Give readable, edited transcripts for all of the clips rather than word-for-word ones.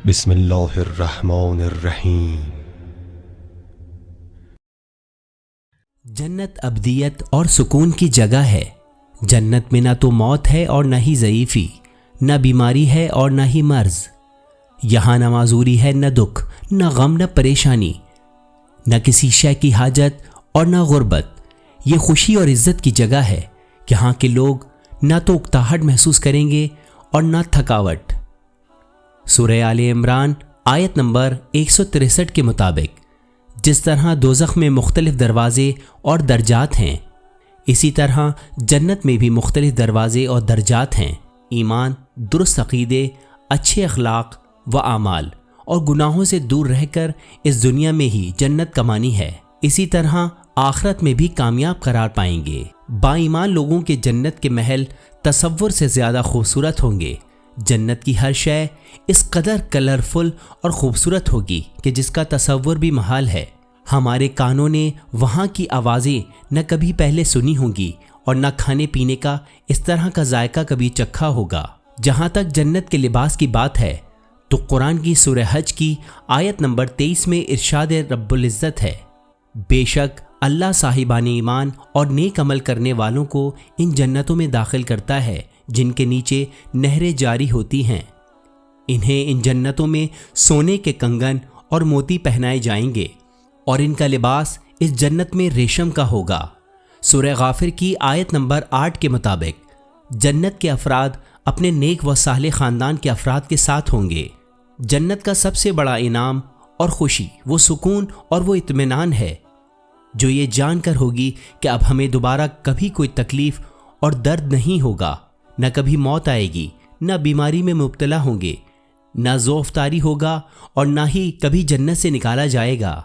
بسم اللہ الرحمن الرحیم۔ جنت ابدیت اور سکون کی جگہ ہے۔ جنت میں نہ تو موت ہے اور نہ ہی ضعیفی، نہ بیماری ہے اور نہ ہی مرض۔ یہاں نہ معذوری ہے، نہ دکھ، نہ غم، نہ پریشانی، نہ کسی شے کی حاجت اور نہ غربت۔ یہ خوشی اور عزت کی جگہ ہے۔ یہاں کے لوگ نہ تو اکتاہٹ محسوس کریں گے اور نہ تھکاوٹ۔ سورہ آل عمران آیت نمبر 163 کے مطابق جس طرح دوزخ میں مختلف دروازے اور درجات ہیں، اسی طرح جنت میں بھی مختلف دروازے اور درجات ہیں۔ ایمان، درست عقیدے، اچھے اخلاق و اعمال اور گناہوں سے دور رہ کر اس دنیا میں ہی جنت کمانی ہے، اسی طرح آخرت میں بھی کامیاب قرار پائیں گے۔ با ایمان لوگوں کے جنت کے محل تصور سے زیادہ خوبصورت ہوں گے۔ جنت کی ہر شے اس قدر کلرفل اور خوبصورت ہوگی کہ جس کا تصور بھی محال ہے۔ ہمارے کانوں نے وہاں کی آوازیں نہ کبھی پہلے سنی ہوں گی اور نہ کھانے پینے کا اس طرح کا ذائقہ کبھی چکھا ہوگا۔ جہاں تک جنت کے لباس کی بات ہے تو قرآن کی سورہ حج کی آیت نمبر 23 میں ارشاد رب العزت ہے، بے شک اللہ صاحبان ایمان اور نیک عمل کرنے والوں کو ان جنتوں میں داخل کرتا ہے جن کے نیچے نہریں جاری ہوتی ہیں۔ انہیں ان جنتوں میں سونے کے کنگن اور موتی پہنائے جائیں گے اور ان کا لباس اس جنت میں ریشم کا ہوگا۔ سورہ غافر کی آیت نمبر 8 کے مطابق جنت کے افراد اپنے نیک و صالح خاندان کے افراد کے ساتھ ہوں گے۔ جنت کا سب سے بڑا انعام اور خوشی وہ سکون اور وہ اطمینان ہے جو یہ جان کر ہوگی کہ اب ہمیں دوبارہ کبھی کوئی تکلیف اور درد نہیں ہوگا، نہ کبھی موت آئے گی، نہ بیماری میں مبتلا ہوں گے، نہ ذوف طاری ہوگا اور نہ ہی کبھی جنت سے نکالا جائے گا۔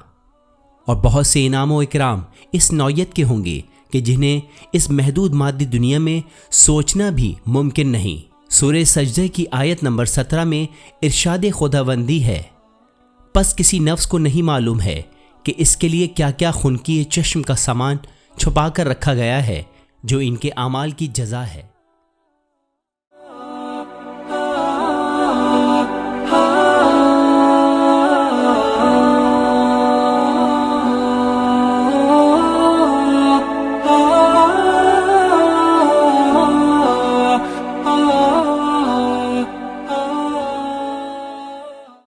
اور بہت سے انعام و اکرام اس نوعیت کے ہوں گے کہ جنہیں اس محدود مادی دنیا میں سوچنا بھی ممکن نہیں۔ سورہ سجدہ کی آیت نمبر 17 میں ارشاد خداوندی ہے، پس کسی نفس کو نہیں معلوم ہے کہ اس کے لیے کیا کیا خنکی چشم کا سامان چھپا کر رکھا گیا ہے جو ان کے اعمال کی جزا ہے۔